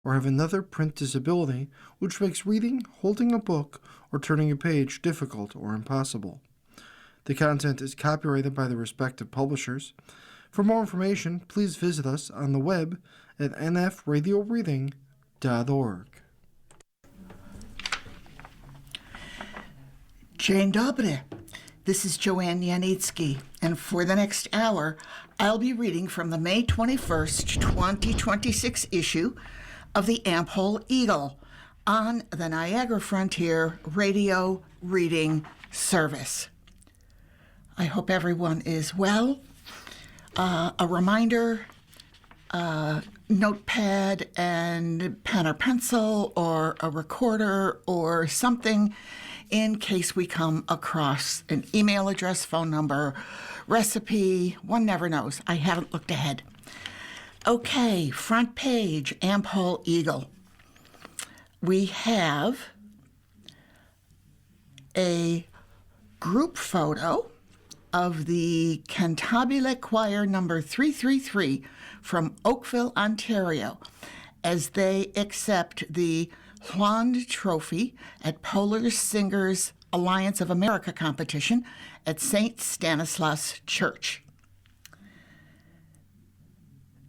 or have another print disability which makes reading, holding a book, or turning a page difficult or impossible. The content is copyrighted by the respective publishers. For more information, please visit us on the web at nfradioreading.org. Dzień dobry. This is Joanne Yanitsky, and for the next hour, I'll be reading from the May 21st, 2026 issue of the Am-Pol Eagle on the Niagara Frontier Radio Reading Service. I hope everyone is well. A reminder, notepad and pen or pencil or a recorder or something in case we come across an email address, phone number, recipe. One never knows. I haven't looked ahead. Okay, front page, Am-Pol Eagle. We have a group photo of the Cantabile Choir number 333 from Oakville, Ontario, as they accept the Hlond Trophy at Polish Singers Alliance of America competition at St. Stanislaus Church.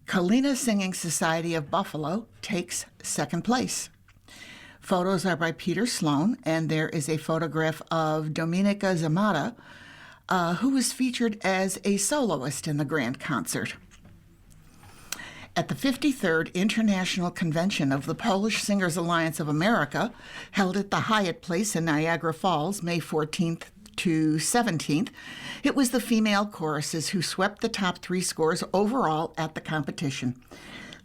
Kalina Singing Society of Buffalo takes second place. Photos are by Peter Sloan, and there is a photograph of Dominika Zamata, who was featured as a soloist in the grand concert. At the 53rd International Convention of the Polish Singers Alliance of America, held at the Hyatt Place in Niagara Falls, May 14th to 17th, it was the female choruses who swept the top three scores overall at the competition.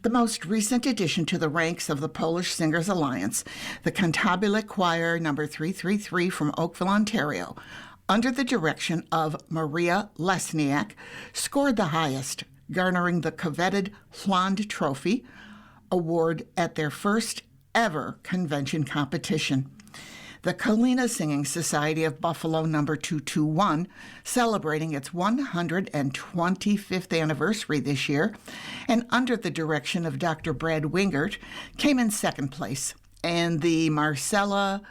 The most recent addition to the ranks of the Polish Singers Alliance, the Cantabile Choir number 333 from Oakville, Ontario, under the direction of Maria Lesniak, scored the highest, garnering the coveted Hlond Trophy award at their first ever convention competition. The Kalina Singing Society of Buffalo number 221, celebrating its 125th anniversary this year, and under the direction of Dr. Brad Wingert, came in second place, and the Marcela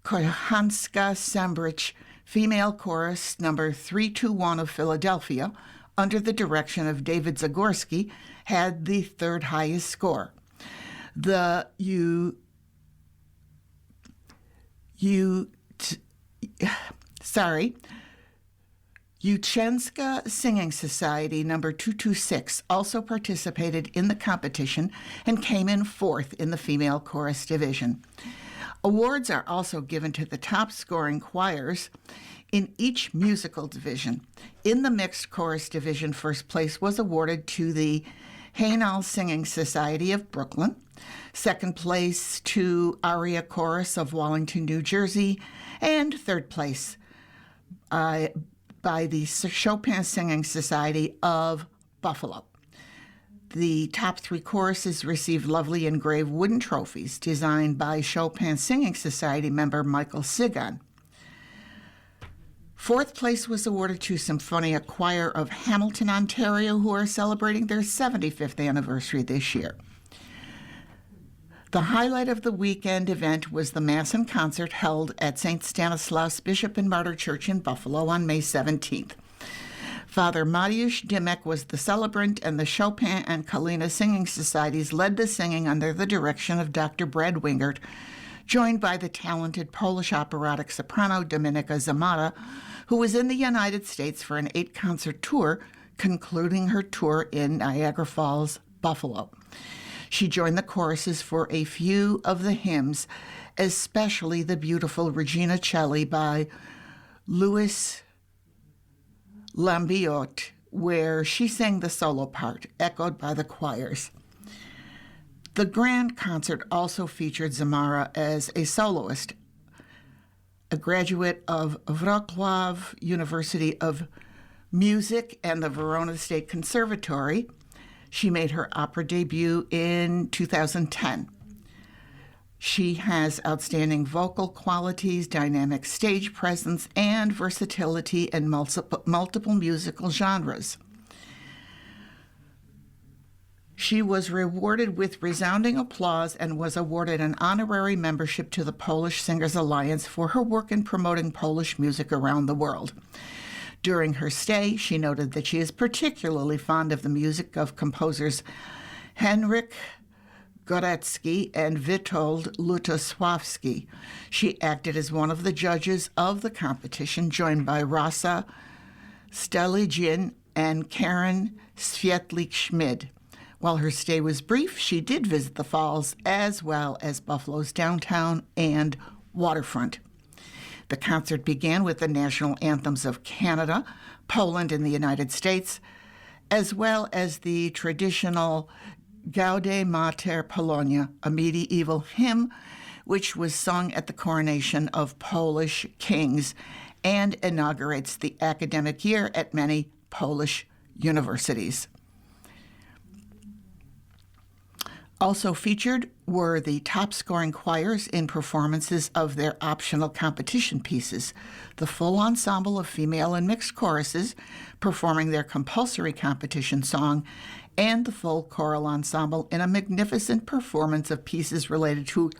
Kochanska-Sembrich Female Chorus number 321 of Philadelphia, under the direction of David Zagorski, had the third highest score. The Uchenska Singing Society number 226 also participated in the competition and came in fourth in the female chorus division. Awards are also given to the top scoring choirs in each musical division. In the mixed chorus division, first place was awarded to the Haynal Singing Society of Brooklyn, second place to Aria Chorus of Wallington, New Jersey, and third place by the Chopin Singing Society of Buffalo. The top three choruses received lovely engraved wooden trophies designed by Chopin Singing Society member Michael Sigan. Fourth place was awarded to Symphonia Choir of Hamilton, Ontario, who are celebrating their 75th anniversary this year. The highlight of the weekend event was the Mass and Concert held at St. Stanislaus Bishop and Martyr Church in Buffalo on May 17th. Father Mariusz Dimek was the celebrant, and the Chopin and Kalina Singing Societies led the singing under the direction of Dr. Brad Wingert, joined by the talented Polish operatic soprano Dominika Zamata, who was in the United States for an 8-concert tour, concluding her tour in Niagara Falls, Buffalo. She joined the choruses for a few of the hymns, especially the beautiful Regina Celli by Louis Lambiot, where she sang the solo part, echoed by the choirs. The grand concert also featured Zamara as a soloist, a graduate of Wrocław University of Music and the Verona State Conservatory. She made her opera debut in 2010. She has outstanding vocal qualities, dynamic stage presence, and versatility in multiple musical genres. She was rewarded with resounding applause and was awarded an honorary membership to the Polish Singers Alliance for her work in promoting Polish music around the world. During her stay, she noted that she is particularly fond of the music of composers Henryk Górecki and Witold Lutosławski. She acted as one of the judges of the competition, joined by Rasa Steligin and Karen Swietlik-Schmid. While her stay was brief, she did visit the falls as well as Buffalo's downtown and waterfront. The concert began with the national anthems of Canada, Poland, and the United States, as well as the traditional Gaude Mater Polonia, a medieval hymn which was sung at the coronation of Polish kings and inaugurates the academic year at many Polish universities. Also featured were the top-scoring choirs in performances of their optional competition pieces, the full ensemble of female and mixed choruses performing their compulsory competition song, and the full choral ensemble in a magnificent performance of pieces related to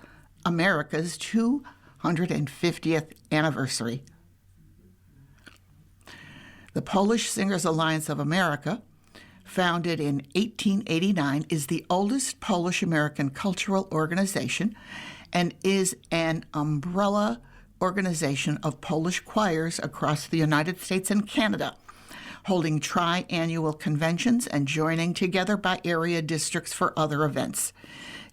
America's 250th anniversary. The Polish Singers Alliance of America, founded in 1889, is the oldest Polish-American cultural organization and is an umbrella organization of Polish choirs across the United States and Canada, holding tri-annual conventions and joining together by area districts for other events.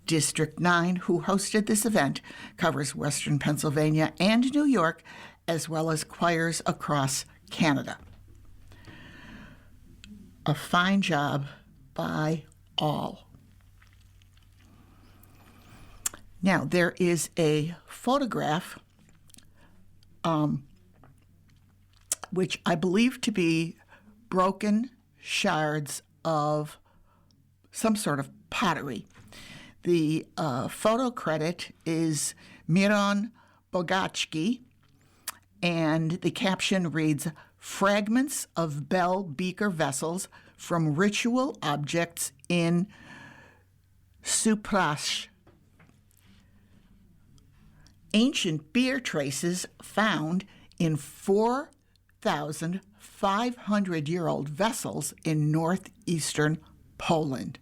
District 9, who hosted this event, covers Western Pennsylvania and New York, as well as choirs across Canada. A fine job by all. Now, there is a photograph which I believe to be broken shards of some sort of pottery. The photo credit is Miron Bogacki, and the caption reads, "Fragments of bell beaker vessels from ritual objects in Suprash." Ancient beer traces found in 4,500-year-old vessels in northeastern Poland.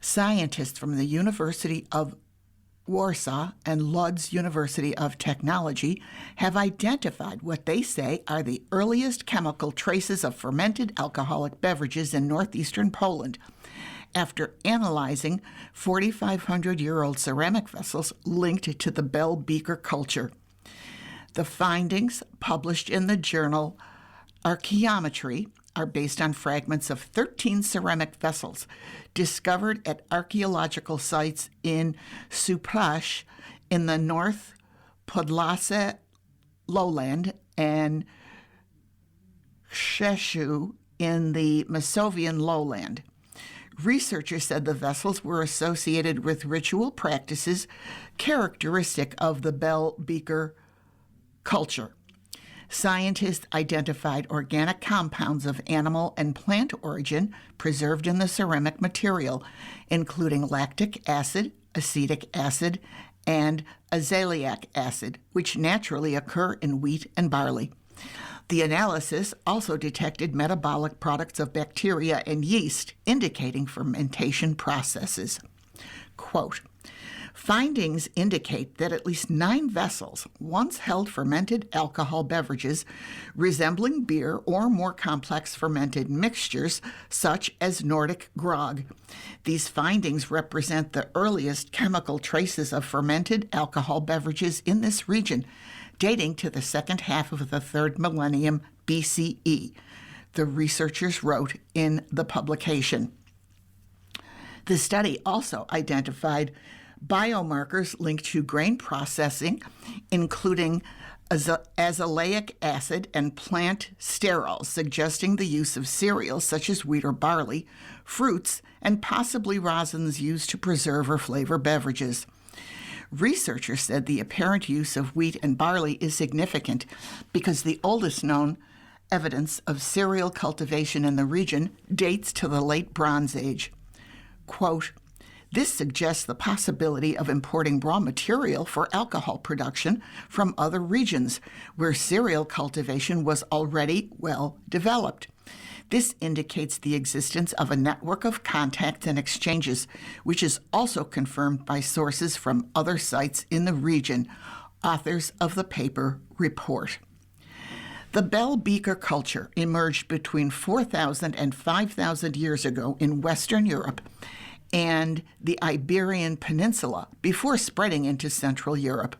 Scientists from the University of Warsaw and Lodz University of Technology have identified what they say are the earliest chemical traces of fermented alcoholic beverages in northeastern Poland, after analyzing 4,500-year-old ceramic vessels linked to the bell beaker culture. The findings, published in the journal Archaeometry, are based on fragments of 13 ceramic vessels discovered at archaeological sites in Suprash in the North Podlasie lowland and Krzeszu in the Masovian lowland. Researchers said the vessels were associated with ritual practices characteristic of the bell beaker culture. Scientists identified organic compounds of animal and plant origin preserved in the ceramic material, including lactic acid, acetic acid, and azelaic acid, which naturally occur in wheat and barley. The analysis also detected metabolic products of bacteria and yeast, indicating fermentation processes. Quote, "Findings indicate that at least 9 vessels once held fermented alcohol beverages resembling beer or more complex fermented mixtures, such as Nordic grog. These findings represent the earliest chemical traces of fermented alcohol beverages in this region, dating to the second half of the 3rd millennium BCE," the researchers wrote in the publication. The study also identified biomarkers linked to grain processing, including azelaic acid and plant sterols, suggesting the use of cereals such as wheat or barley, fruits, and possibly rosins used to preserve or flavor beverages. Researchers said the apparent use of wheat and barley is significant because the oldest known evidence of cereal cultivation in the region dates to the late Bronze Age. quote, "This suggests the possibility of importing raw material for alcohol production from other regions where cereal cultivation was already well developed. This indicates the existence of a network of contacts and exchanges, which is also confirmed by sources from other sites in the region," authors of the paper report. The bell beaker culture emerged between 4,000 and 5,000 years ago in Western Europe and the Iberian Peninsula before spreading into Central Europe.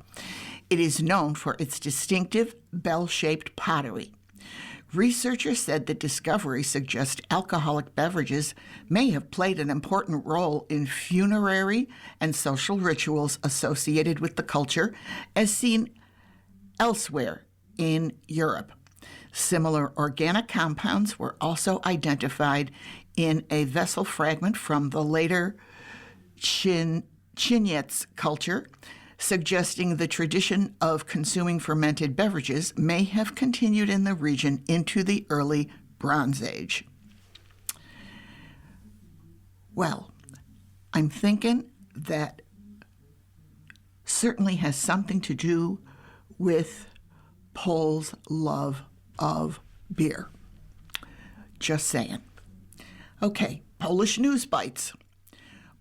It is known for its distinctive bell-shaped pottery. Researchers said the discovery suggests alcoholic beverages may have played an important role in funerary and social rituals associated with the culture, as seen elsewhere in Europe. Similar organic compounds were also identified in a vessel fragment from the later Chignetz culture, suggesting the tradition of consuming fermented beverages may have continued in the region into the early Bronze Age. Well, I'm thinking that certainly has something to do with Poles' love of beer. Just saying. Okay, Polish news bites.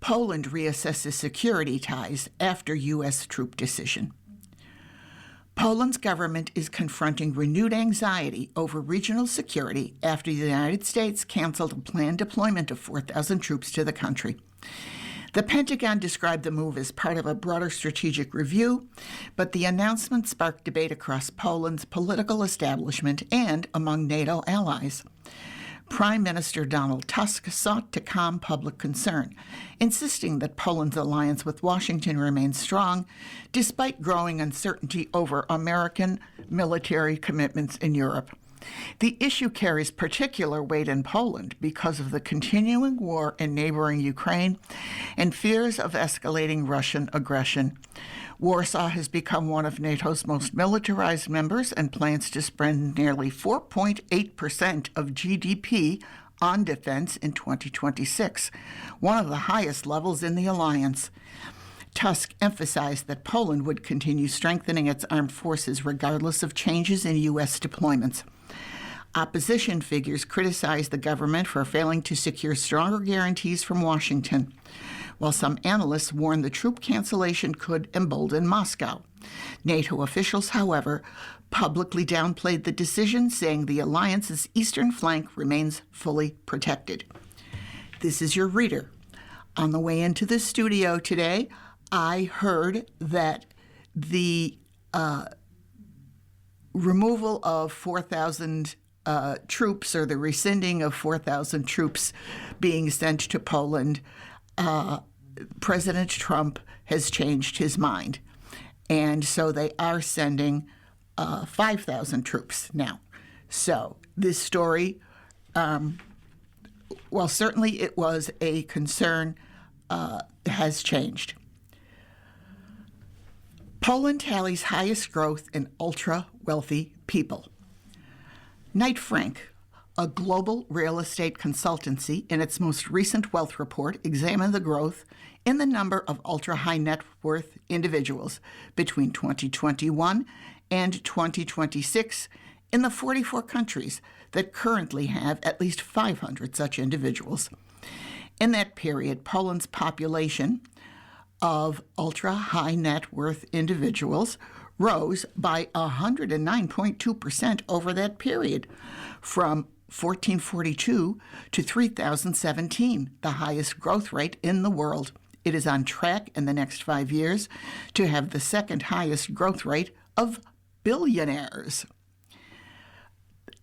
Poland reassesses security ties after U.S. troop decision. Poland's government is confronting renewed anxiety over regional security after the United States canceled a planned deployment of 4,000 troops to the country. The Pentagon described the move as part of a broader strategic review, but the announcement sparked debate across Poland's political establishment and among NATO allies. Prime Minister Donald Tusk sought to calm public concern, insisting that Poland's alliance with Washington remains strong, despite growing uncertainty over American military commitments in Europe. The issue carries particular weight in Poland because of the continuing war in neighboring Ukraine and fears of escalating Russian aggression. Warsaw has become one of NATO's most militarized members and plans to spend nearly 4.8% of GDP on defense in 2026, one of the highest levels in the alliance. Tusk emphasized that Poland would continue strengthening its armed forces regardless of changes in U.S. deployments. Opposition figures criticized the government for failing to secure stronger guarantees from Washington, while some analysts warned the troop cancellation could embolden Moscow. NATO officials, however, publicly downplayed the decision, saying the alliance's eastern flank remains fully protected. This is your reader. On the way into the studio today, I heard that the removal of 4,000 troops, or the rescinding of 4,000 troops being sent to Poland, President Trump has changed his mind. And so they are sending 5,000 troops now. So this story, while certainly it was a concern, has changed. Poland tallies highest growth in ultra-wealthy people. Knight Frank, a global real estate consultancy, in its most recent wealth report, examined the growth in the number of ultra-high net worth individuals between 2021 and 2026 in the 44 countries that currently have at least 500 such individuals. In that period, Poland's population of ultra-high net worth individuals rose by 109.2% over that period, from 1,442 to 3,017, the highest growth rate in the world. It is on track in the next 5 years to have the second highest growth rate of billionaires.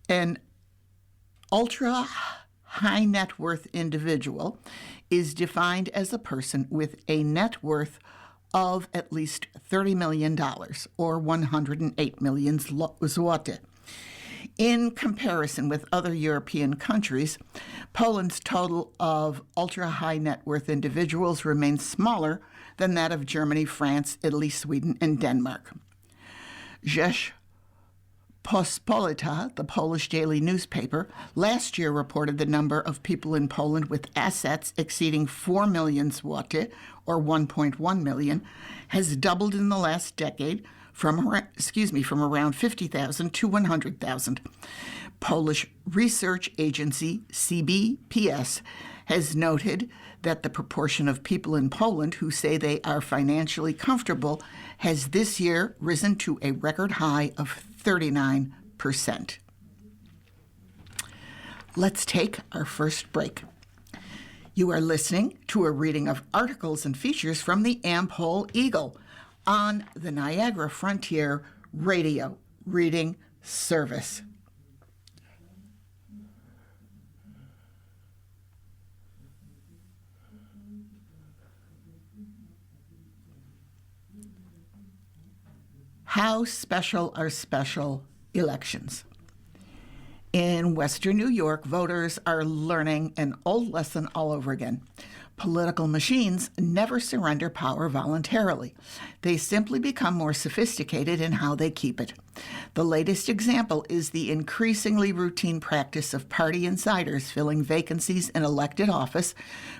An ultra-high net worth individual is defined as a person with a net worth of at least $30 million, or 108 million zloty. In comparison with other European countries, Poland's total of ultra-high net worth individuals remains smaller than that of Germany, France, Italy, Sweden, and Denmark. Rzeszpospolita Pospolita, the Polish daily newspaper, last year reported the number of people in Poland with assets exceeding 4 million zloty, or 1.1 million, has doubled in the last decade from around 50,000 to 100,000. Polish research agency CBPS has noted that the proportion of people in Poland who say they are financially comfortable has this year risen to a record high of 39%. Let's take our first break. You are listening to a reading of articles and features from the Am-Pol Eagle on the Niagara Frontier Radio Reading Service. How special are special elections? In Western New York, voters are learning an old lesson all over again. Political machines never surrender power voluntarily. They simply become more sophisticated in how they keep it. The latest example is the increasingly routine practice of party insiders filling vacancies in elected office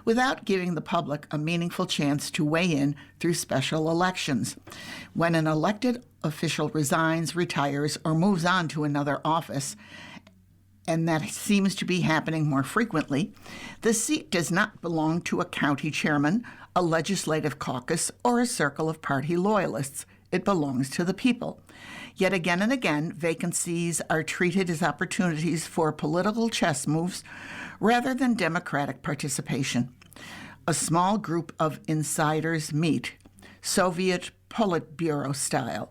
without giving the public a meaningful chance to weigh in through special elections. When an elected official resigns, retires, or moves on to another office, and that seems to be happening more frequently, the seat does not belong to a county chairman, a legislative caucus, or a circle of party loyalists. It belongs to the people. Yet again and again, vacancies are treated as opportunities for political chess moves rather than democratic participation. A small group of insiders meet, Soviet Politburo style,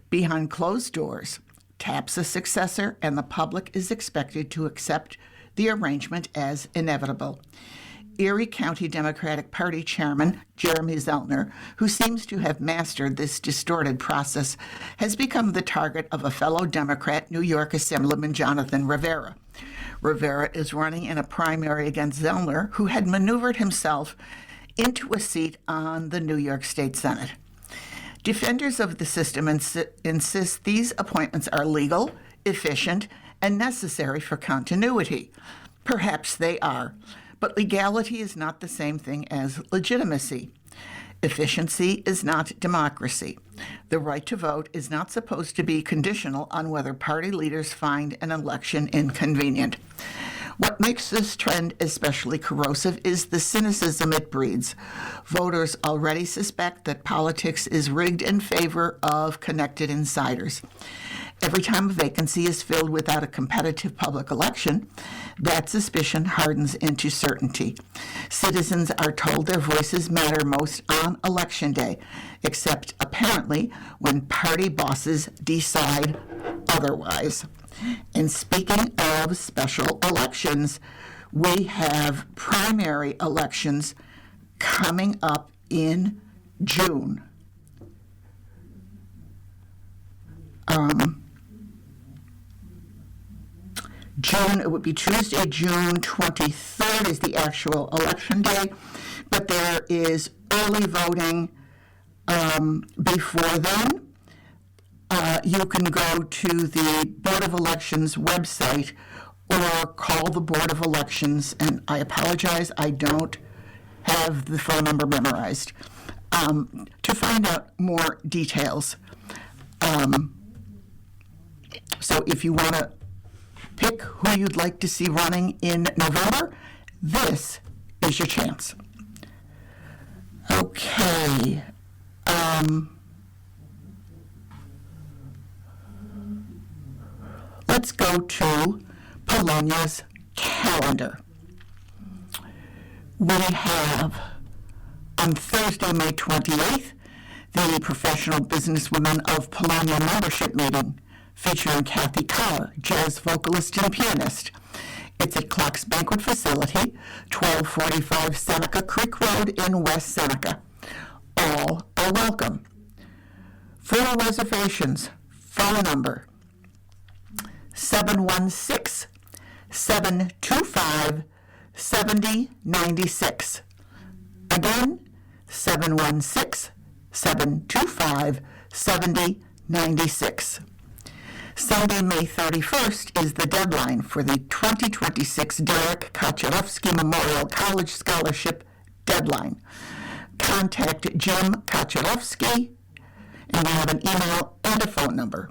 behind closed doors, taps a successor, and the public is expected to accept the arrangement as inevitable. Erie County Democratic Party Chairman Jeremy Zellner, who seems to have mastered this distorted process, has become the target of a fellow Democrat, New York Assemblyman Jonathan Rivera. Rivera is running in a primary against Zellner, who had maneuvered himself into a seat on the New York State Senate. Defenders of the system insist these appointments are legal, efficient, and necessary for continuity. Perhaps they are, but legality is not the same thing as legitimacy. Efficiency is not democracy. The right to vote is not supposed to be conditional on whether party leaders find an election inconvenient. What makes this trend especially corrosive is the cynicism it breeds. Voters already suspect that politics is rigged in favor of connected insiders. Every time a vacancy is filled without a competitive public election, that suspicion hardens into certainty. Citizens are told their voices matter most on Election Day, except apparently when party bosses decide otherwise. And speaking of special elections, we have primary elections coming up in June. It would be Tuesday, June 23rd is the actual election day, but there is early voting before then. You can go to the Board of Elections website or call the Board of Elections, and I apologize, I don't have the phone number memorized, to find out more details. So if you want to pick who you'd like to see running in November, this is your chance. Okay. Let's go to Polonia's calendar. We have on Thursday, May 28th, the Professional Businesswomen of Polonia membership meeting featuring Kathy Carr, jazz vocalist and pianist. It's at Clark's Banquet Facility, 1245 Seneca Creek Road in West Seneca. All are welcome. For reservations, phone number 716-725-7096. Again, 716-725-7096. Sunday, May 31st is the deadline for the 2026 Derek Kacharovsky Memorial College Scholarship deadline. Contact Jim Kacharovsky, and we have an email and a phone number.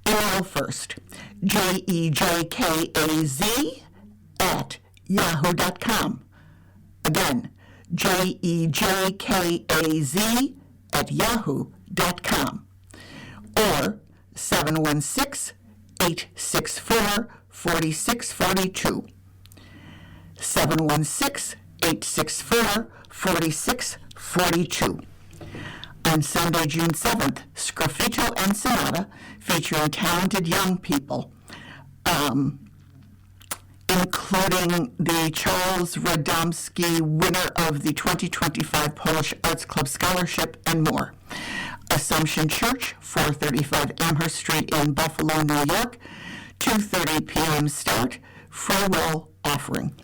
Email first, jekaz@yahoo.com. Again, jekaz@yahoo.com. Or 716-864-4642. 716-864-4642. On Sunday, June 7th, Sgraffito and Sonata, featuring talented young people, including the Charles Radomski, winner of the 2025 Polish Arts Club Scholarship, and more. Assumption Church, 435 Amherst Street in Buffalo, New York, 2:30 p.m. start, free will offering.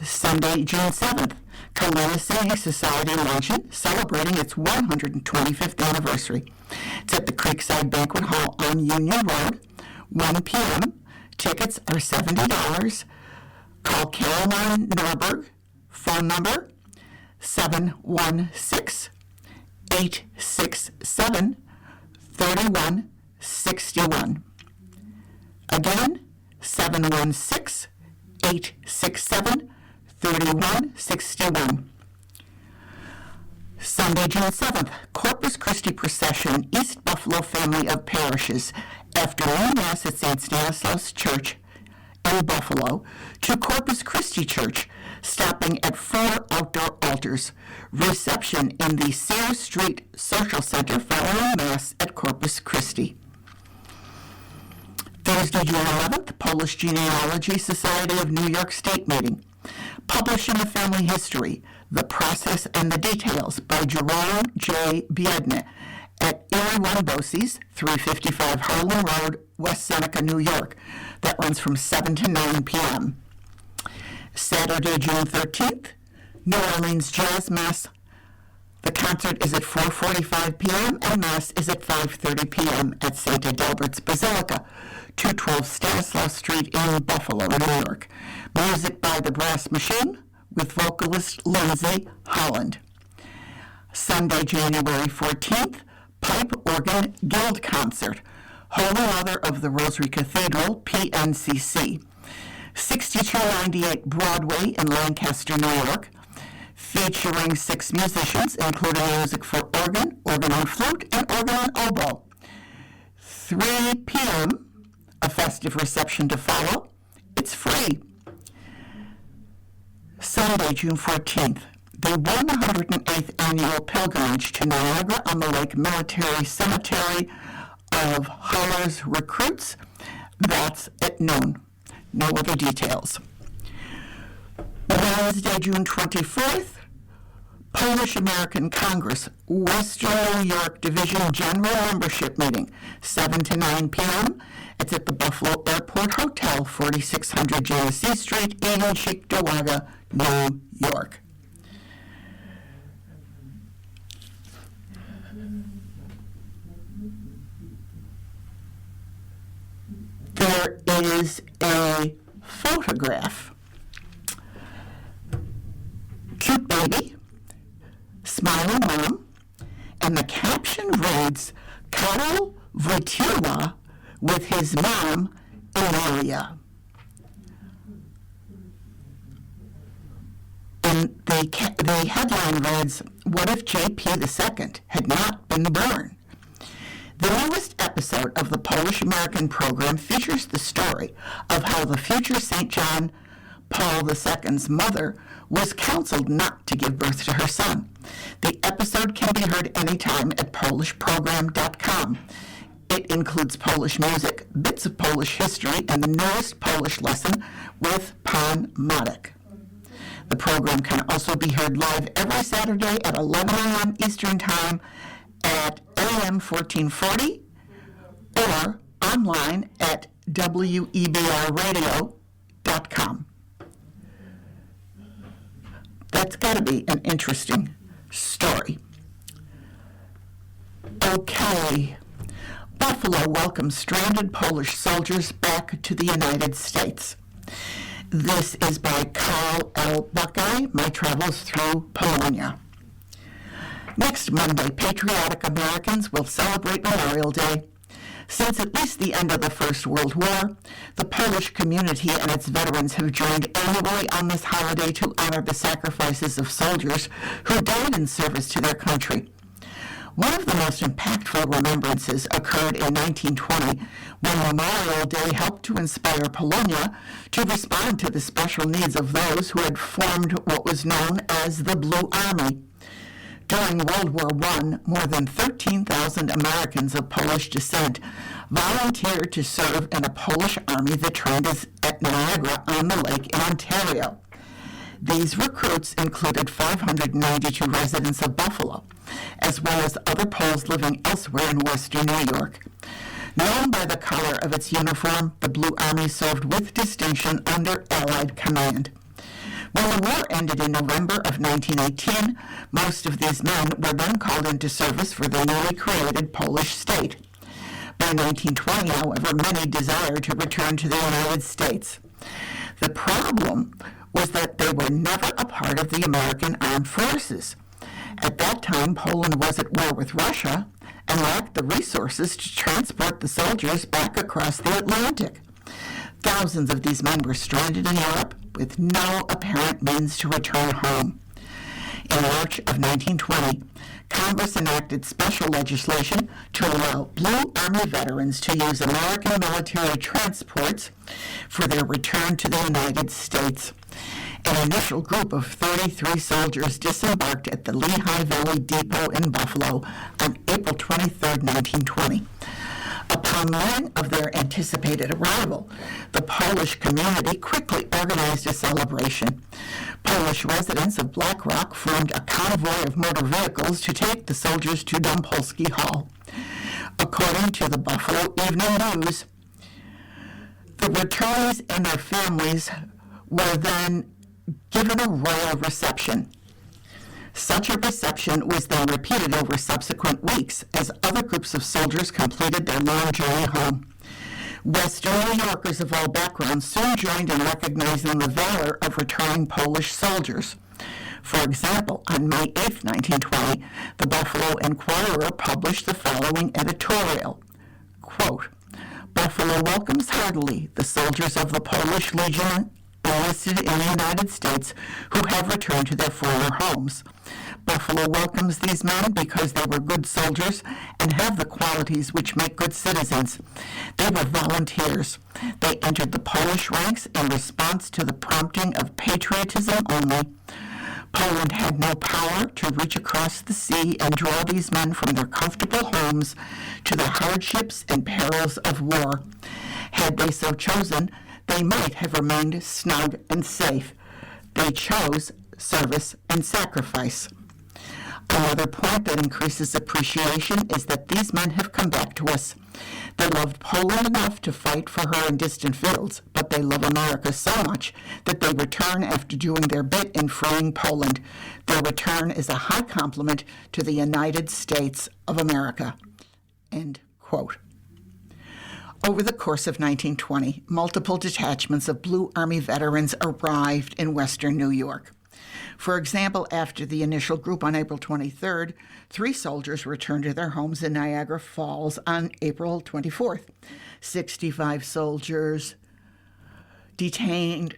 Sunday, June 7th, Kalina Singing Society luncheon celebrating its 125th anniversary. It's at the Creekside Banquet Hall on Union Road, 1 p.m. Tickets are $70. Call Caroline Norberg, phone number 716-867-3161. Again, 716-867-3161. Sunday, June 7th, Corpus Christi Procession, East Buffalo Family of Parishes, afternoon Mass at St. Stanislaus Church in Buffalo to Corpus Christi Church, stopping at 4 outdoor altars. Reception in the Sears Street Social Center following Mass at Corpus Christi. Thursday, June 11th, Polish Genealogy Society of New York State meeting. Publishing the Family History, The Process and the Details by Jerome J. Biedny at Erie One Bosse's, 355 Harlem Road, West Seneca, New York. That runs from 7 to 9 p.m. Saturday, June 13th, New Orleans Jazz Mass. The concert is at 4:45 p.m. and Mass is at 5:30 p.m. at St. Adalbert's Basilica, 212 Stanislaus Street in Buffalo, New York. Music by the Brass Machine with vocalist Lindsay Holland. Sunday, January 14th, Pipe Organ Guild Concert, Holy Mother of the Rosary Cathedral, PNCC, 6298 Broadway in Lancaster, New York, featuring 6 musicians, including music for organ, organ on flute, and organ on oboe. 3 p.m., a festive reception to follow. It's free. Sunday, June 14th, the 108th annual pilgrimage to Niagara-on-the-Lake Military Cemetery of Holler's Recruits. That's at noon. No other details. Wednesday, June 24th, Polish American Congress, Western New York Division General Membership Meeting, 7 to 9 p.m. It's at the Buffalo Airport Hotel, 4600 Genesee Street in Cheektowaga, New York. There is a photograph. Cute baby, smiling mom, and the caption reads, Karol Wojtyła with his mom, Emilia. And the headline reads, what if JP II had not been born? The newest episode of the Polish-American program features the story of how the future St. John Paul II's mother was counseled not to give birth to her son. The episode can be heard anytime at polishprogram.com. It includes Polish music, bits of Polish history, and the newest Polish lesson with Pan Madek. The program can also be heard live every Saturday at 11 a.m. Eastern Time at AM 1440 or online at webrradio.com. That's got to be an interesting story. Okay, Buffalo. Buffalo welcomes stranded Polish soldiers back to the United States. This is by Carl L. Buckeye, My Travels Through Polonia. Next Monday, patriotic Americans will celebrate Memorial Day. Since at least the end of the First World War, the Polish community and its veterans have joined annually on this holiday to honor the sacrifices of soldiers who died in service to their country. One of the most impactful remembrances occurred in 1920 when Memorial Day helped to inspire Polonia to respond to the special needs of those who had formed what was known as the Blue Army. During World War I, more than 13,000 Americans of Polish descent volunteered to serve in a Polish army that trained at Niagara-on-the-Lake in Ontario. These recruits included 592 residents of Buffalo, as well as other Poles living elsewhere in western New York. Known by the color of its uniform, the Blue Army served with distinction under Allied command. When the war ended in November of 1918, most of these men were then called into service for the newly created Polish state. By 1920, however, many desired to return to the United States. The problem was that they were never a part of the American armed forces. At that time, Poland was at war with Russia and lacked the resources to transport the soldiers back across the Atlantic. Thousands of these men were stranded in Europe with no apparent means to return home. In March of 1920, Congress enacted special legislation to allow Blue Army veterans to use American military transports for their return to the United States. An initial group of 33 soldiers disembarked at the Lehigh Valley Depot in Buffalo on April 23, 1920. Upon learning of their anticipated arrival, the Polish community quickly organized a celebration. Polish residents of Black Rock formed a convoy of motor vehicles to take the soldiers to Am-Pol Hall. According to the Buffalo Evening News, the returnees and their families were then given a royal reception. Such a reception was then repeated over subsequent weeks as other groups of soldiers completed their long journey home. Western New Yorkers of all backgrounds soon joined in recognizing the valor of returning Polish soldiers. For example, on May 8, 1920, the Buffalo Inquirer published the following editorial, quote, "Buffalo welcomes heartily the soldiers of the Polish Legion enlisted in the United States who have returned to their former homes. Buffalo welcomes these men because they were good soldiers and have the qualities which make good citizens. They were volunteers. They entered the Polish ranks in response to the prompting of patriotism only. Poland had no power to reach across the sea and draw these men from their comfortable homes to the hardships and perils of war. Had they so chosen, they might have remained snug and safe. They chose service and sacrifice. Another point that increases appreciation is that these men have come back to us. They loved Poland enough to fight for her in distant fields, but they love America so much that they return after doing their bit in freeing Poland. Their return is a high compliment to the United States of America." End quote. Over the course of 1920, multiple detachments of Blue Army veterans arrived in western New York. For example, after the initial group on April 23rd, 3 soldiers returned to their homes in Niagara Falls on April 24th. 65 soldiers detrained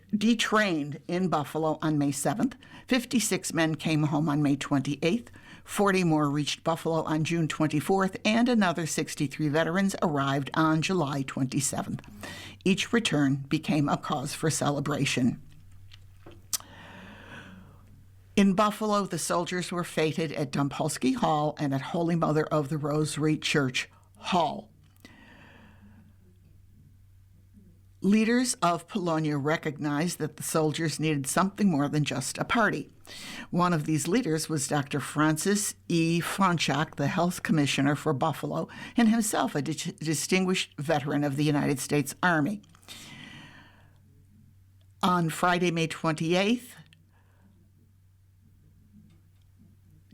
in Buffalo on May 7th. 56 men came home on May 28th. 40 more reached Buffalo on June 24th, and another 63 veterans arrived on July 27th. Each return became a cause for celebration. In Buffalo, the soldiers were feted at Am-Pol Hall and at Holy Mother of the Rosary Church Hall. Leaders of Polonia recognized that the soldiers needed something more than just a party. One of these leaders was Dr. Francis E. Franczak, the health commissioner for Buffalo, and himself a distinguished veteran of the United States Army. On Friday, May 28th,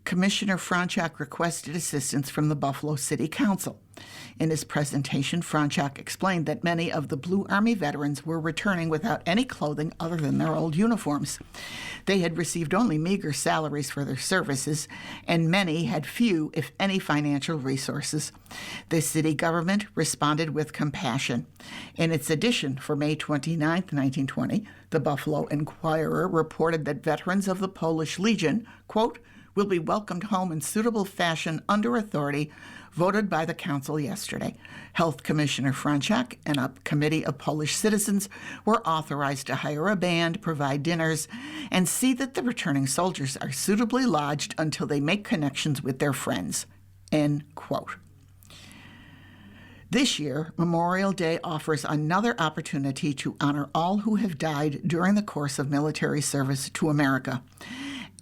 Commissioner Franczak requested assistance from the Buffalo City Council. In his presentation, Franchak explained that many of the Blue Army veterans were returning without any clothing other than their old uniforms. They had received only meager salaries for their services, and many had few, if any, financial resources. The city government responded with compassion. In its edition for May 29, 1920, the Buffalo Inquirer reported that veterans of the Polish Legion, quote, will be welcomed home in suitable fashion under authority voted by the council yesterday. Health Commissioner Franchak and a committee of Polish citizens were authorized to hire a band, provide dinners, and see that the returning soldiers are suitably lodged until they make connections with their friends. End quote. This year, Memorial Day offers another opportunity to honor all who have died during the course of military service to America.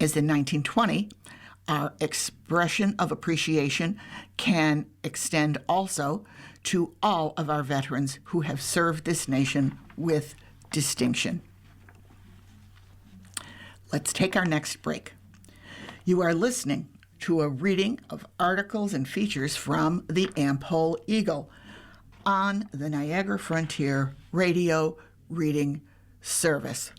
As in 1920, our expression of appreciation can extend also to all of our veterans who have served this nation with distinction. Let's take our next break. You are listening to a reading of articles and features from the Am-Pol Eagle on the Niagara Frontier Radio Reading Service.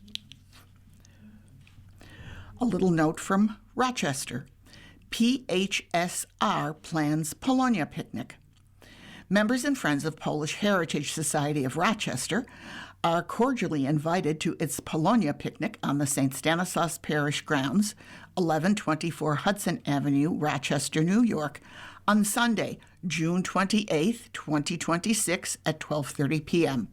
A little note from Rochester. PHSR plans Polonia picnic. Members and friends of Polish Heritage Society of Rochester are cordially invited to its Polonia picnic on the St. Stanislaus Parish grounds, 1124 Hudson Avenue, Rochester, New York, on Sunday, June 28, 2026 at 12:30 p.m.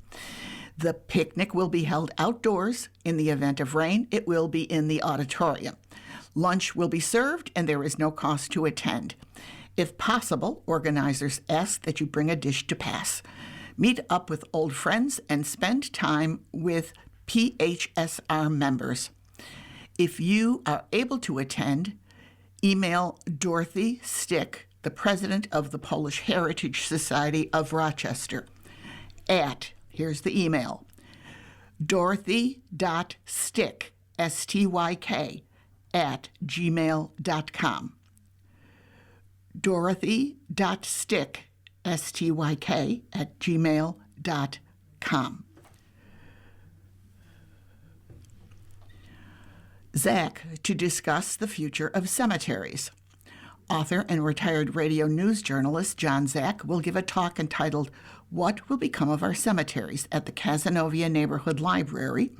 The picnic will be held outdoors. In the event of rain, it will be in the auditorium. Lunch will be served, and there is no cost to attend. If possible, organizers ask that you bring a dish to pass. Meet up with old friends and spend time with PHSR members. If you are able to attend, email Dorothy Stick, the president of the Polish Heritage Society of Rochester, at, here's the email, dorothy.stick, S-T-Y-K, at gmail.com. Dorothy.stick, S-T-Y-K, at gmail.com. Zach to discuss the future of cemeteries. Author and retired radio news journalist John Zach will give a talk entitled What Will Become of Our Cemeteries at the Cazenovia Neighborhood Library,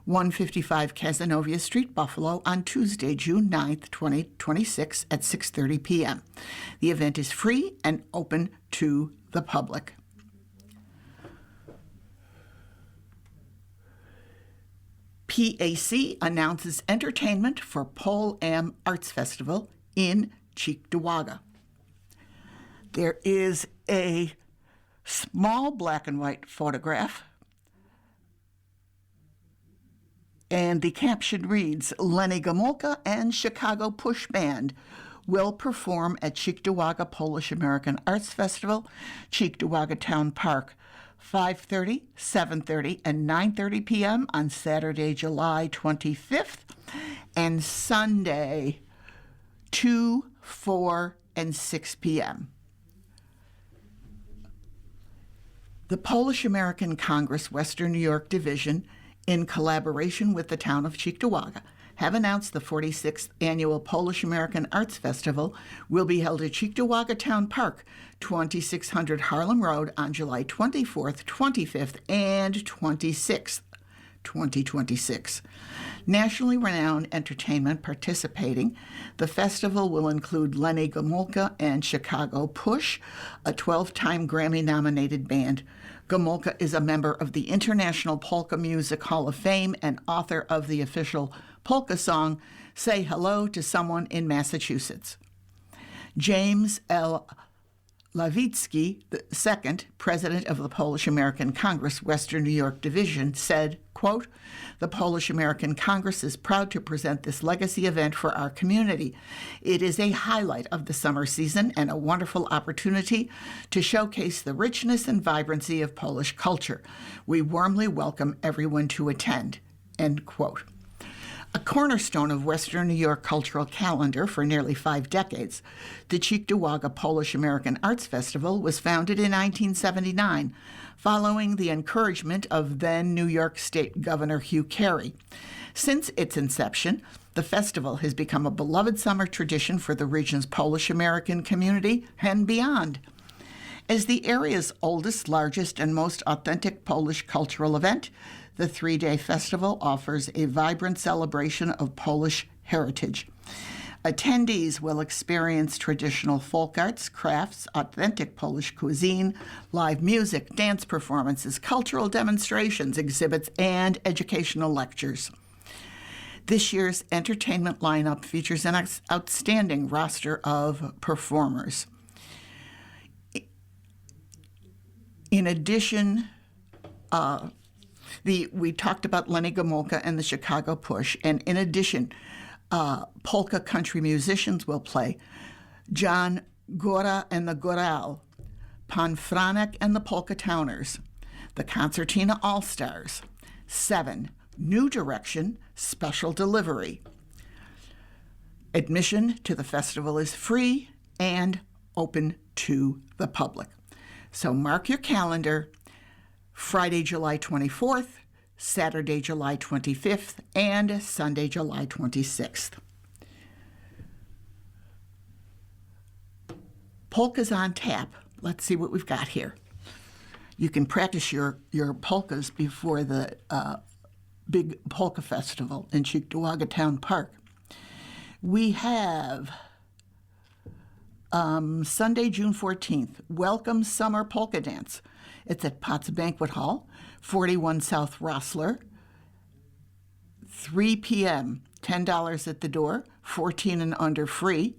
155 Cazenovia Street, Buffalo, on Tuesday, June 9th, 2026 at 6:30 p.m. The event is free and open to the public. PAC announces entertainment for Pol Am Arts Festival in Cheektowaga. There is a small black and white photograph, and the caption reads, Lenny Gomulka and Chicago Push Band will perform at Cheektowaga Polish American Arts Festival, Cheektowaga Town Park, 5:30, 7:30, and 9:30 p.m. on Saturday, July 25th, and Sunday, 2, 4, and 6 p.m. The Polish American Congress Western New York Division, in collaboration with the town of Cheektowaga, have announced the 46th Annual Polish American Arts Festival will be held at Cheektowaga Town Park, 2600 Harlem Road on July 24th, 25th, and 26th, 2026. Nationally renowned entertainment participating, the festival will include Lenny Gomulka and Chicago Push, a 12-time Grammy-nominated band. Gomulka is a member of the International Polka Music Hall of Fame and author of the official polka song, Say Hello to Someone in Massachusetts. James L. Lawicki II, president of the Polish American Congress Western New York Division, said, quote, the Polish American Congress is proud to present this legacy event for our community. It is a highlight of the summer season and a wonderful opportunity to showcase the richness and vibrancy of Polish culture. We warmly welcome everyone to attend, end quote. A cornerstone of Western New York cultural calendar for nearly 5 decades, the Cheektowaga Polish-American Arts Festival was founded in 1979, following the encouragement of then New York State Governor Hugh Carey. Since its inception, the festival has become a beloved summer tradition for the region's Polish-American community and beyond. As the area's oldest, largest, and most authentic Polish cultural event, the 3-day festival offers a vibrant celebration of Polish heritage. Attendees will experience traditional folk arts, crafts, authentic Polish cuisine, live music, dance performances, cultural demonstrations, exhibits, and educational lectures. This year's entertainment lineup features an outstanding roster of performers. In addition, we talked about Lenny Gomulka and the Chicago Push, and in addition, polka country musicians will play. John Gora and the Goral, Pan Franek and the Polka Towners, the Concertina All-Stars, 7, New Direction, Special Delivery. Admission to the festival is free and open to the public. So mark your calendar, Friday, July 24th, Saturday, July 25th, and Sunday, July 26th. Polkas on tap. Let's see what we've got here. You can practice your polkas before the big polka festival in Cheektowaga Town Park. We have Sunday, June 14th, Welcome Summer Polka Dance. It's at Potts Banquet Hall, 41 South Rossler, 3 p.m., $10 at the door, 14 and under free.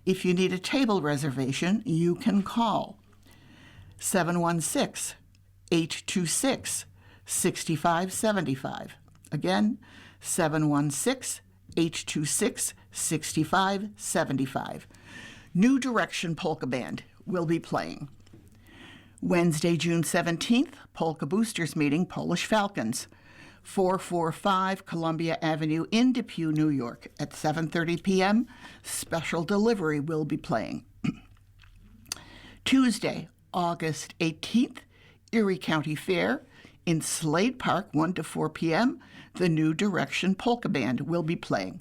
If you need a table reservation, you can call 716-826-6575. Again, 716-826-6575. New Direction Polka Band will be playing. Wednesday, June 17th, Polka Boosters Meeting, Polish Falcons, 445 Columbia Avenue in Depew, New York. At 7:30 p.m., Special Delivery will be playing. Tuesday, August 18th, Erie County Fair in Slade Park, 1 to 4 p.m., the New Direction Polka Band will be playing.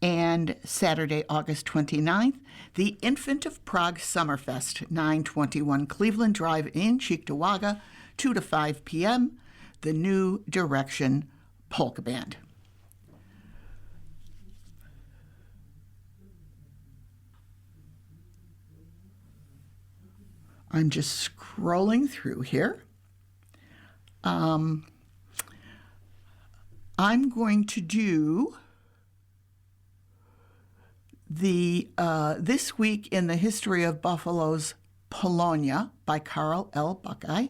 And Saturday, August 29th, the Infant of Prague Summerfest, 921 Cleveland Drive in Cheektowaga, 2 to 5 p.m., the New Direction Polka Band. I'm just scrolling through here. I'm going to do the This Week in the History of Buffalo's Polonia by Carl L. Buckeye.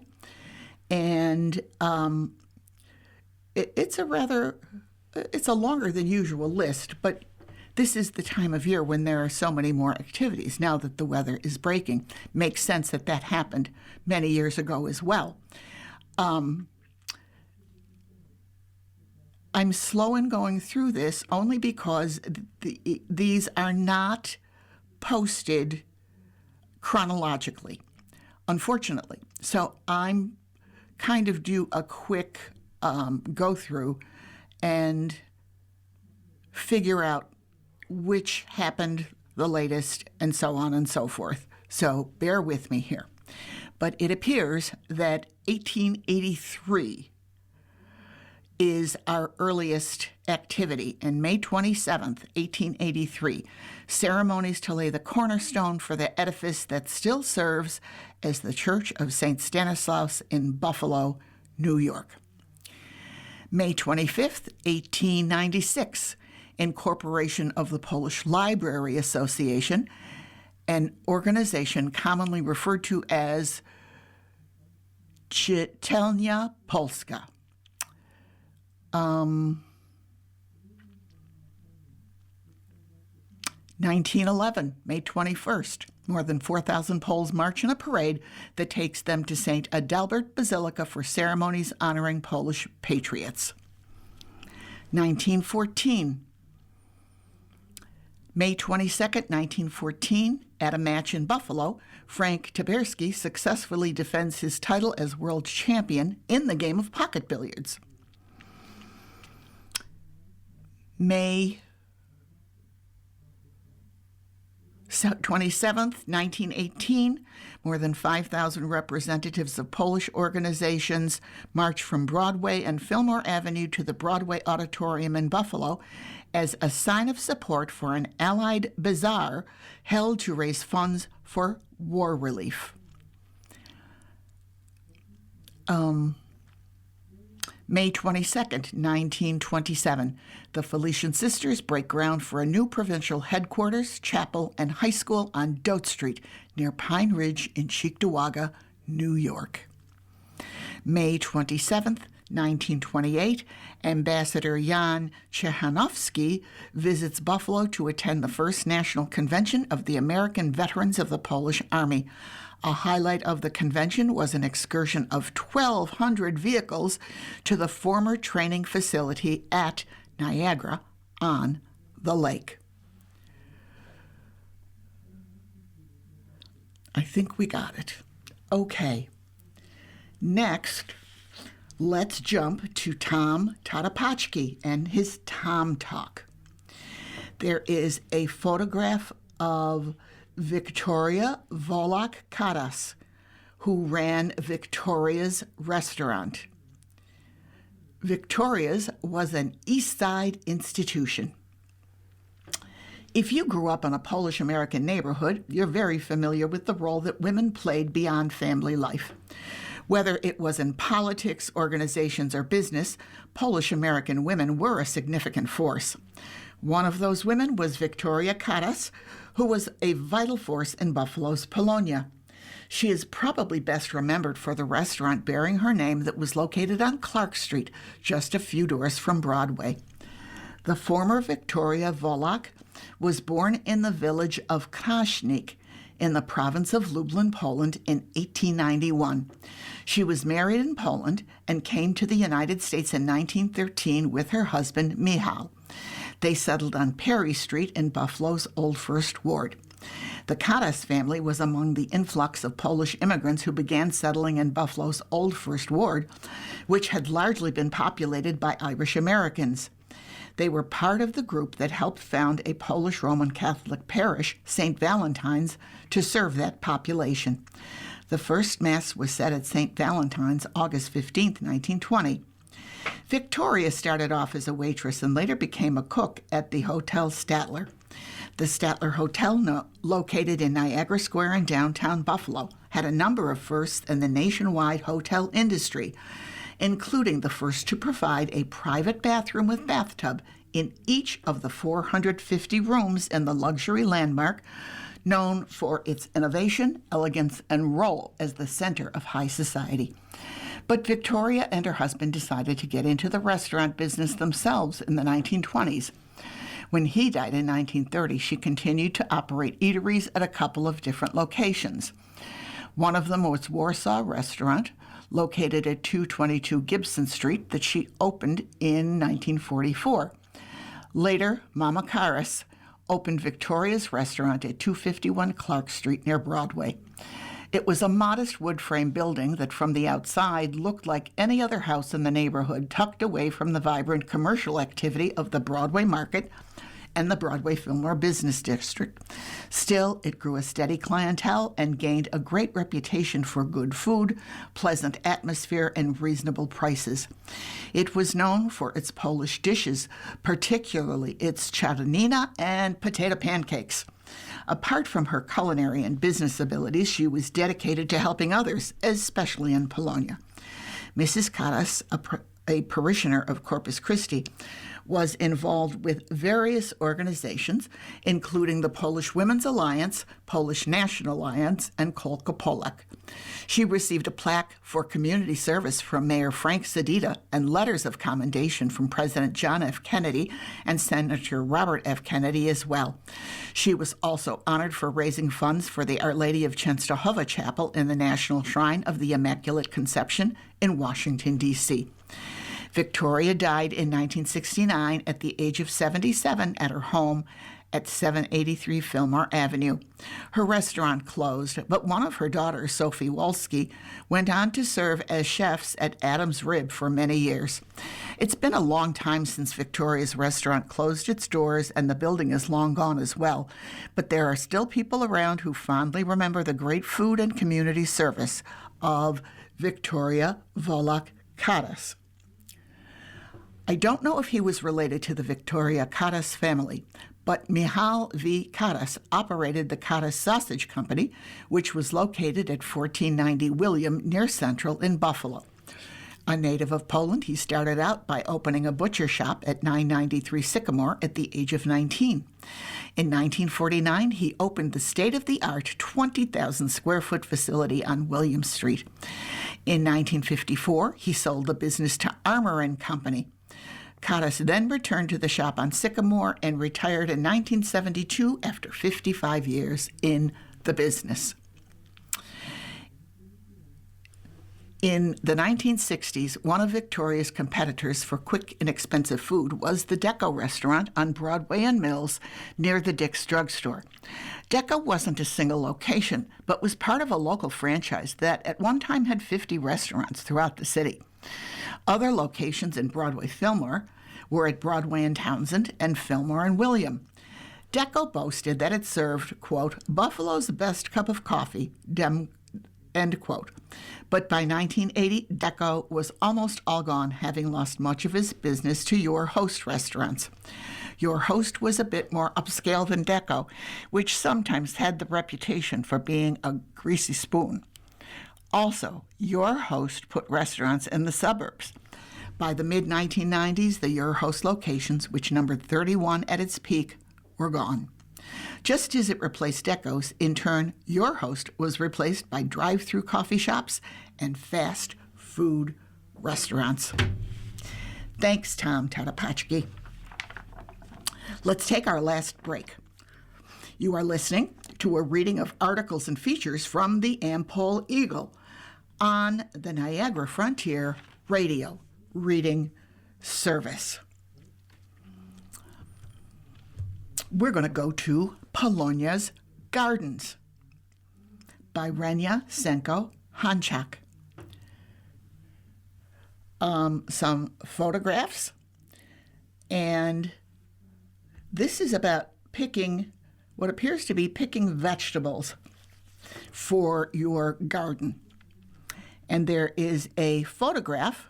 And it's a longer than usual list, but this is the time of year when there are so many more activities now that the weather is breaking. Makes sense that that happened many years ago as well. I'm slow in going through this only because these are not posted chronologically, unfortunately. So I'm kind of do a quick go through and figure out which happened the latest and so on and so forth. So bear with me here. But it appears that 1883 is our earliest activity, and May 27th, 1883, ceremonies to lay the cornerstone for the edifice that still serves as the Church of St. Stanislaus in Buffalo, New York. May 25th, 1896, incorporation of the Polish Library Association, an organization commonly referred to as Czytelnia Polska. 1911, May 21st, more than 4,000 Poles march in a parade that takes them to St. Adalbert Basilica for ceremonies honoring Polish patriots. 1914. May 22nd, 1914, at a match in Buffalo, Frank Taberski successfully defends his title as world champion in the game of pocket billiards. May 27th, 1918, more than 5,000 representatives of Polish organizations marched from Broadway and Fillmore Avenue to the Broadway Auditorium in Buffalo as a sign of support for an Allied bazaar held to raise funds for war relief. May 22nd, 1927, the Felician Sisters break ground for a new provincial headquarters, chapel, and high school on Dote Street near Pine Ridge in Cheektowaga, New York. May 27th, 1928, Ambassador Jan Chehanovsky visits Buffalo to attend the First National Convention of the American Veterans of the Polish Army. A highlight of the convention was an excursion of 1,200 vehicles to the former training facility at Niagara on the lake. I think we got it. Okay. Next, let's jump to Tom Tadapachki and his Tom Talk. There is a photograph of Victoria Volok-Karas, who ran Victoria's restaurant. Victoria's was an East Side institution. If you grew up in a Polish-American neighborhood, you're very familiar with the role that women played beyond family life. Whether it was in politics, organizations, or business, Polish-American women were a significant force. One of those women was Victoria Karas, who was a vital force in Buffalo's Polonia. She is probably best remembered for the restaurant bearing her name that was located on Clark Street, just a few doors from Broadway. The former Victoria Volok was born in the village of Kraśnik in the province of Lublin, Poland in 1891. She was married in Poland and came to the United States in 1913 with her husband, Michał. They settled on Perry Street in Buffalo's Old First Ward. The Karas family was among the influx of Polish immigrants who began settling in Buffalo's Old First Ward, which had largely been populated by Irish Americans. They were part of the group that helped found a Polish Roman Catholic parish, St. Valentine's, to serve that population. The first Mass was said at St. Valentine's August 15, 1920. Victoria started off as a waitress and later became a cook at the Hotel Statler. The Statler Hotel, located in Niagara Square in downtown Buffalo, had a number of firsts in the nationwide hotel industry, including the first to provide a private bathroom with bathtub in each of the 450 rooms in the luxury landmark, known for its innovation, elegance, and role as the center of high society. But Victoria and her husband decided to get into the restaurant business themselves in the 1920s. When he died in 1930, she continued to operate eateries at a couple of different locations. One of them was Warsaw Restaurant, located at 222 Gibson Street, that she opened in 1944. Later, Mama Karas opened Victoria's Restaurant at 251 Clark Street near Broadway. It was a modest wood frame building that from the outside looked like any other house in the neighborhood, tucked away from the vibrant commercial activity of the Broadway Market and the Broadway Fillmore Business District. Still, it grew a steady clientele and gained a great reputation for good food, pleasant atmosphere, and reasonable prices. It was known for its Polish dishes, particularly its czarnina and potato pancakes. Apart from her culinary and business abilities, she was dedicated to helping others, especially in Polonia. Mrs. Karas, a parishioner of Corpus Christi, was involved with various organizations, including the Polish Women's Alliance, Polish National Alliance, and Kolka Polak. She received a plaque for community service from Mayor Frank Sedita and letters of commendation from President John F. Kennedy and Senator Robert F. Kennedy as well. She was also honored for raising funds for the Our Lady of Częstochowa Chapel in the National Shrine of the Immaculate Conception in Washington, D.C. Victoria died in 1969 at the age of 77 at her home at 783 Fillmore Avenue. Her restaurant closed, but one of her daughters, Sophie Wolski, went on to serve as chefs at Adam's Rib for many years. It's been a long time since Victoria's restaurant closed its doors, and the building is long gone as well, but there are still people around who fondly remember the great food and community service of Victoria Volok Kadas. I don't know if he was related to the Victoria Kadas family, but Michal V. Kadas operated the Kadas Sausage Company, which was located at 1490 William near Central in Buffalo. A native of Poland, he started out by opening a butcher shop at 993 Sycamore at the age of 19. In 1949, he opened the state-of-the-art 20,000 square foot facility on William Street. In 1954, he sold the business to Armour & Company. Kadas then returned to the shop on Sycamore and retired in 1972 after 55 years in the business. In the 1960s, one of Victoria's competitors for quick, inexpensive food was the Deco restaurant on Broadway and Mills near the Dick's Drugstore. Deco wasn't a single location, but was part of a local franchise that at one time had 50 restaurants throughout the city. Other locations in Broadway Fillmore were at Broadway and Townsend and Fillmore and William. Deco boasted that it served, quote, Buffalo's best cup of coffee, end quote. But by 1980, Deco was almost all gone, having lost much of his business to Your Host restaurants. Your Host was a bit more upscale than Deco, which sometimes had the reputation for being a greasy spoon. Also, Your Host put restaurants in the suburbs. By the mid-1990s, the Your Host locations, which numbered 31 at its peak, were gone. Just as it replaced Deco's, in turn, Your Host was replaced by drive-through coffee shops and fast food restaurants. Thanks, Tom Tadapachki. Let's take our last break. You are listening to a reading of articles and features from the Am-Pol Eagle on the Niagara Frontier Radio Reading Service. We're going to go to Polonia's Gardens by Renia Senko-Hanchak. Some photographs, and this is about picking what appears to be picking vegetables for your garden. And there is a photograph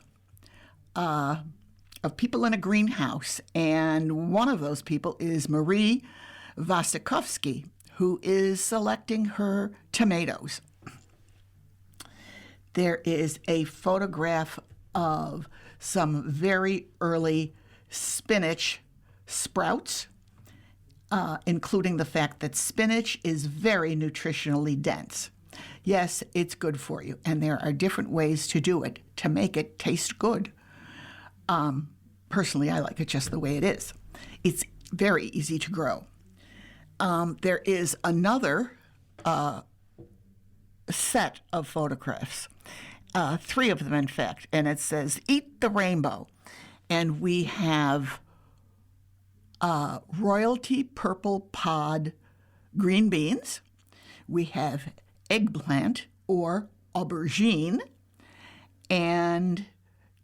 of people in a greenhouse, and one of those people is Marie Wasikowski, who is selecting her tomatoes. There is a photograph of some very early spinach sprouts, including the fact that spinach is very nutritionally dense. Yes, it's good for you, and there are different ways to do it to make it taste good. Personally, I like it just the way it is. It's very easy to grow. There is another set of photographs, 3 of them, in fact, and it says, Eat the Rainbow. And we have royalty purple pod green beans. We have eggplant or aubergine and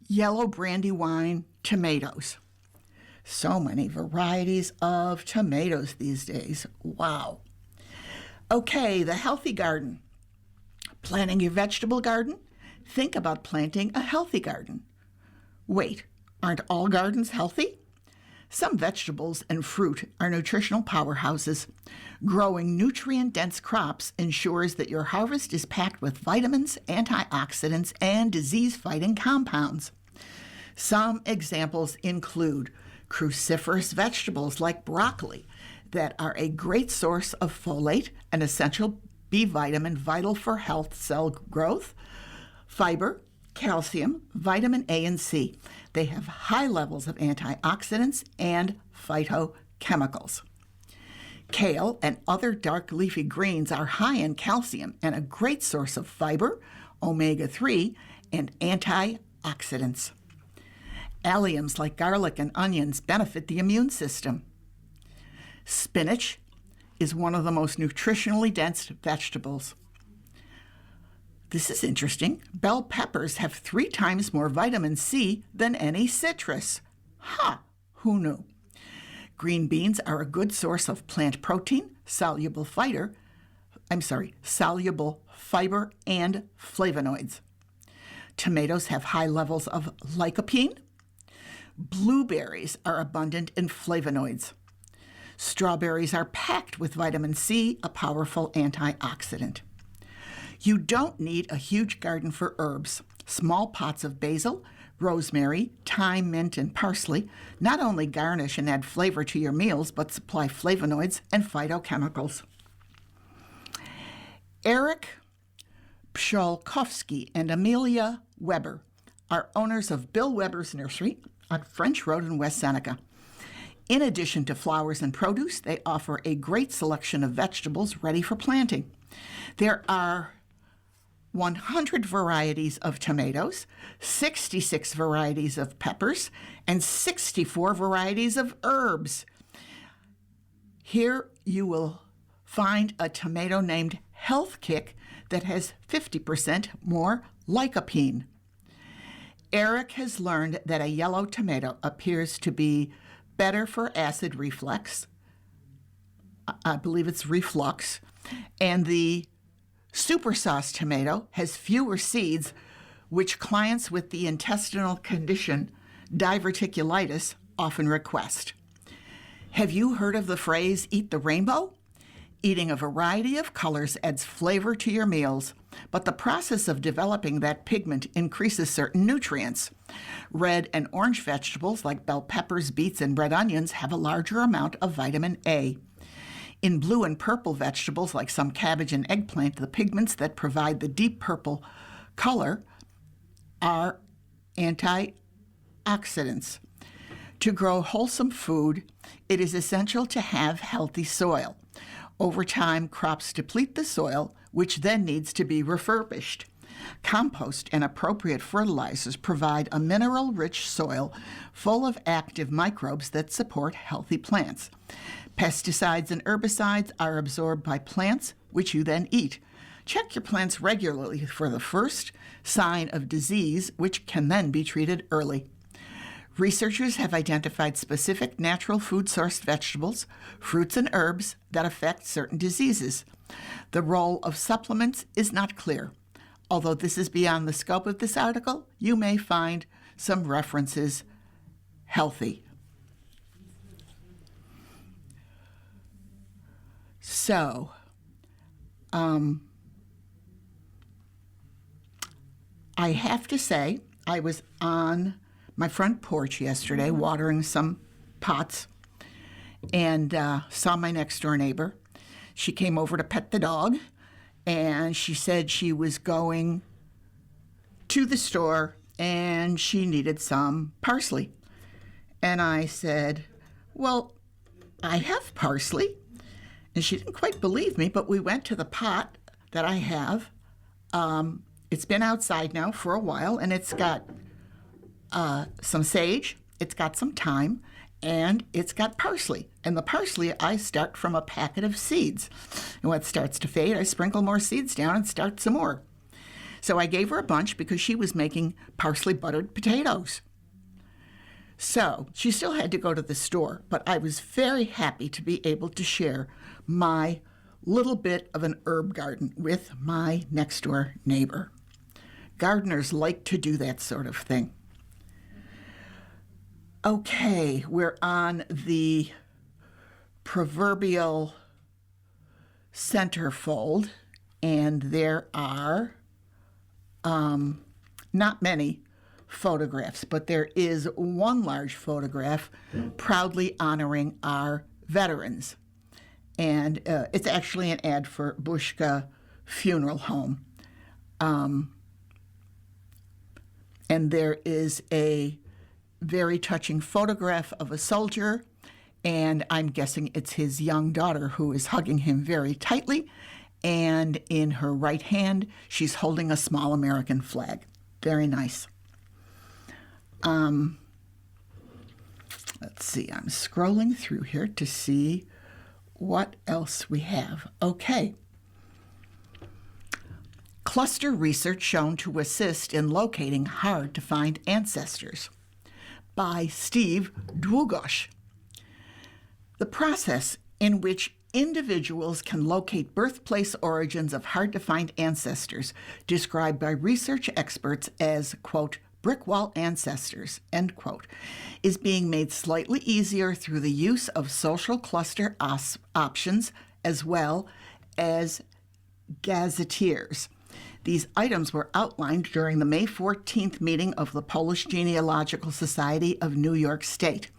yellow brandywine tomatoes. So many varieties of tomatoes these days. Wow. Okay, the healthy garden. Planting your vegetable garden? Think about planting a healthy garden. Wait, aren't all gardens healthy? Some vegetables and fruit are nutritional powerhouses. Growing nutrient-dense crops ensures that your harvest is packed with vitamins, antioxidants, and disease-fighting compounds. Some examples include cruciferous vegetables like broccoli that are a great source of folate, an essential B vitamin vital for health cell growth, fiber, calcium, vitamin A and C. They have high levels of antioxidants and phytochemicals. Kale and other dark leafy greens are high in calcium and a great source of fiber, omega-3, and antioxidants. Alliums like garlic and onions benefit the immune system. Spinach is one of the most nutritionally dense vegetables. This is interesting. Bell peppers have 3 times more vitamin C than any citrus. Who knew? Green beans are a good source of plant protein, soluble fiber, and flavonoids. Tomatoes have high levels of lycopene. Blueberries are abundant in flavonoids. Strawberries are packed with vitamin C, a powerful antioxidant. You don't need a huge garden for herbs. Small pots of basil, rosemary, thyme, mint, and parsley not only garnish and add flavor to your meals, but supply flavonoids and phytochemicals. Eric Psholkovsky and Amelia Weber are owners of Bill Weber's Nursery on French Road in West Seneca. In addition to flowers and produce, they offer a great selection of vegetables ready for planting. There are 100 varieties of tomatoes, 66 varieties of peppers, and 64 varieties of herbs. Here you will find a tomato named Health Kick that has 50% more lycopene. Eric has learned that a yellow tomato appears to be better for acid reflux. I believe it's reflux. And the super sauce tomato has fewer seeds, which clients with the intestinal condition diverticulitis often request. Have you heard of the phrase, eat the rainbow? Eating a variety of colors adds flavor to your meals, but the process of developing that pigment increases certain nutrients. Red and orange vegetables like bell peppers, beets, and red onions have a larger amount of vitamin A. In blue and purple vegetables like some cabbage and eggplant, the pigments that provide the deep purple color are antioxidants. To grow wholesome food, it is essential to have healthy soil. Over time, crops deplete the soil, which then needs to be refurbished. Compost and appropriate fertilizers provide a mineral-rich soil full of active microbes that support healthy plants. Pesticides and herbicides are absorbed by plants, which you then eat. Check your plants regularly for the first sign of disease, which can then be treated early. Researchers have identified specific natural food-sourced vegetables, fruits, and herbs that affect certain diseases. The role of supplements is not clear. Although this is beyond the scope of this article, you may find some references healthy. So, I have to say, I was on my front porch yesterday watering some pots and saw my next door neighbor. She came over to pet the dog, and she said she was going to the store and she needed some parsley. And I said, well, I have parsley. And she didn't quite believe me, but we went to the pot that I have. It's been outside now for a while, and it's got some sage, it's got some thyme, and it's got parsley. And the parsley, I start from a packet of seeds. And when it starts to fade, I sprinkle more seeds down and start some more. So I gave her a bunch because she was making parsley buttered potatoes. So she still had to go to the store, but I was very happy to be able to share my little bit of an herb garden with my next door neighbor. Gardeners like to do that sort of thing. Okay, we're on the proverbial centerfold, and there are not many photographs, but there is one large photograph proudly honoring our veterans. And it's actually an ad for Bushka Funeral Home. And there is a very touching photograph of a soldier, and I'm guessing it's his young daughter who is hugging him very tightly, and in her right hand, she's holding a small American flag. Very nice. Let's see, I'm scrolling through here to see what else we have. Okay. Cluster research shown to assist in locating hard-to-find ancestors by Steve Długosz. The process in which individuals can locate birthplace origins of hard-to-find ancestors, described by research experts as, quote, brick wall ancestors, end quote, is being made slightly easier through the use of social cluster options as well as gazetteers. These items were outlined during the May 14th meeting of the Polish Genealogical Society of New York State.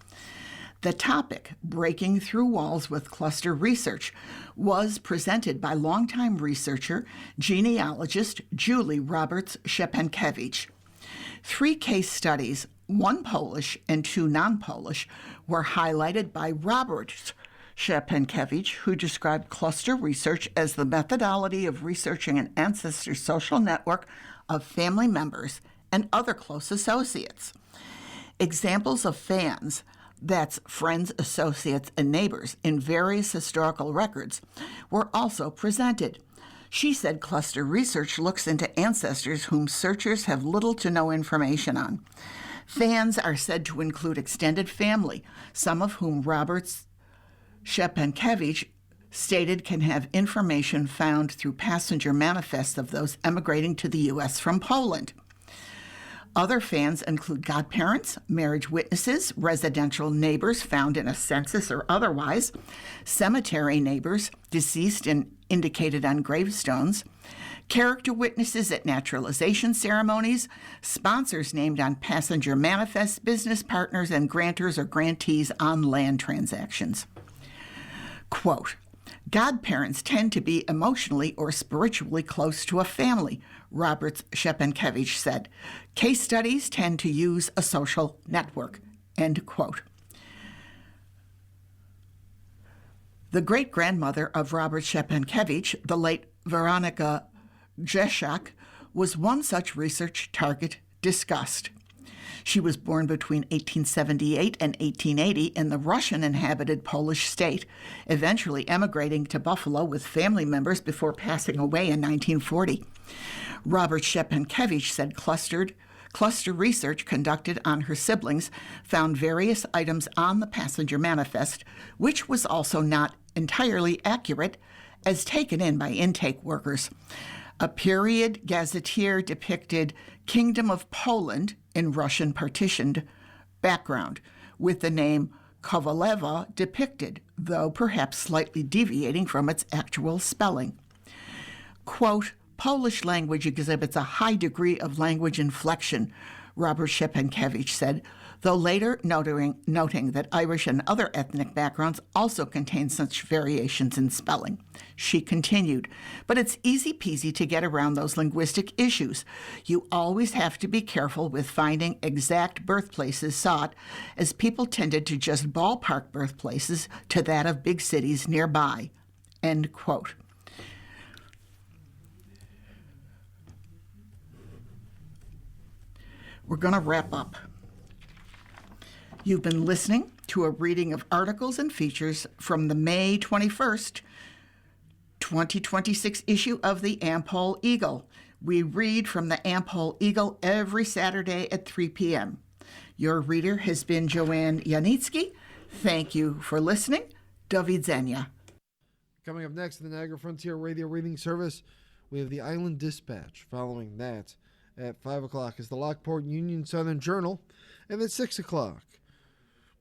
The topic, Breaking Through Walls with Cluster Research, was presented by longtime researcher, genealogist Julie Roberts-Szczepankiewicz. 3 case studies, 1 Polish and 2 non-Polish, were highlighted by Roberts-Szczepankiewicz, who described cluster research as the methodology of researching an ancestor's social network of family members and other close associates. Examples of fans, that's friends, associates, and neighbors, in various historical records, were also presented. She said cluster research looks into ancestors whom searchers have little to no information on. Fans are said to include extended family, some of whom Roberts-Szczepankiewicz stated can have information found through passenger manifests of those emigrating to the U.S. from Poland. Other fans include godparents, marriage witnesses, residential neighbors found in a census or otherwise, cemetery neighbors, deceased and indicated on gravestones, character witnesses at naturalization ceremonies, sponsors named on passenger manifests, business partners, and grantors or grantees on land transactions. Quote, godparents tend to be emotionally or spiritually close to a family, Roberts-Szczepankiewicz said. Case studies tend to use a social network, end quote. The great-grandmother of Roberts-Szczepankiewicz, the late Veronika Grzeszak, was one such research target discussed. She was born between 1878 and 1880 in the Russian-inhabited Polish state, eventually emigrating to Buffalo with family members before passing away in 1940. Roberts-Szczepankiewicz said cluster research conducted on her siblings found various items on the passenger manifest, which was also not entirely accurate, as taken in by intake workers. A period gazetteer depicted Kingdom of Poland in Russian partitioned background, with the name Kovaleva depicted, though perhaps slightly deviating from its actual spelling. Quote, Polish language exhibits a high degree of language inflection, Roberts-Szczepankiewicz said, though later noting that Irish and other ethnic backgrounds also contain such variations in spelling. She continued, but it's easy peasy to get around those linguistic issues. You always have to be careful with finding exact birthplaces sought, as people tended to just ballpark birthplaces to that of big cities nearby, end quote. We're going to wrap up. You've been listening to a reading of articles and features from the May 21st, 2026 issue of the Am-Pol Eagle. We read from the Am-Pol Eagle every Saturday at 3 p.m. Your reader has been Joanne Janitsky. Thank you for listening. Do widzenia. Coming up next in the Niagara Frontier Radio Reading Service, we have the Island Dispatch. Following that, at 5 o'clock is the Lockport Union Southern Journal, and at 6 o'clock,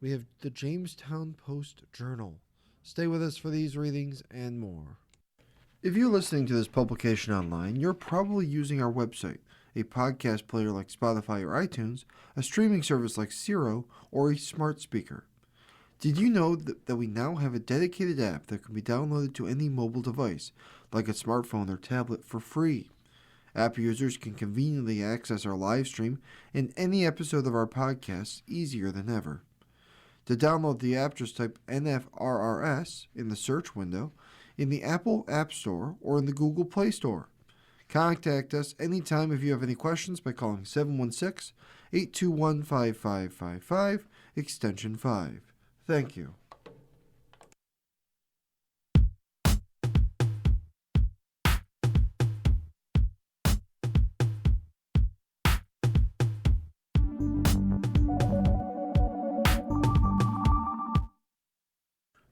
we have the Jamestown Post-Journal. Stay with us for these readings and more. If you're listening to this publication online, you're probably using our website, a podcast player like Spotify or iTunes, a streaming service like Siro, or a smart speaker. Did you know that we now have a dedicated app that can be downloaded to any mobile device, like a smartphone or tablet, for free? App users can conveniently access our live stream and any episode of our podcast easier than ever. To download the app, just type NFRRS in the search window in the Apple App Store or in the Google Play Store. Contact us anytime if you have any questions by calling 716-821-5555 extension 5. Thank you.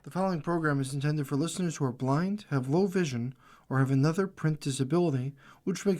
The following program is intended for listeners who are blind, have low vision, or have another print disability, which makes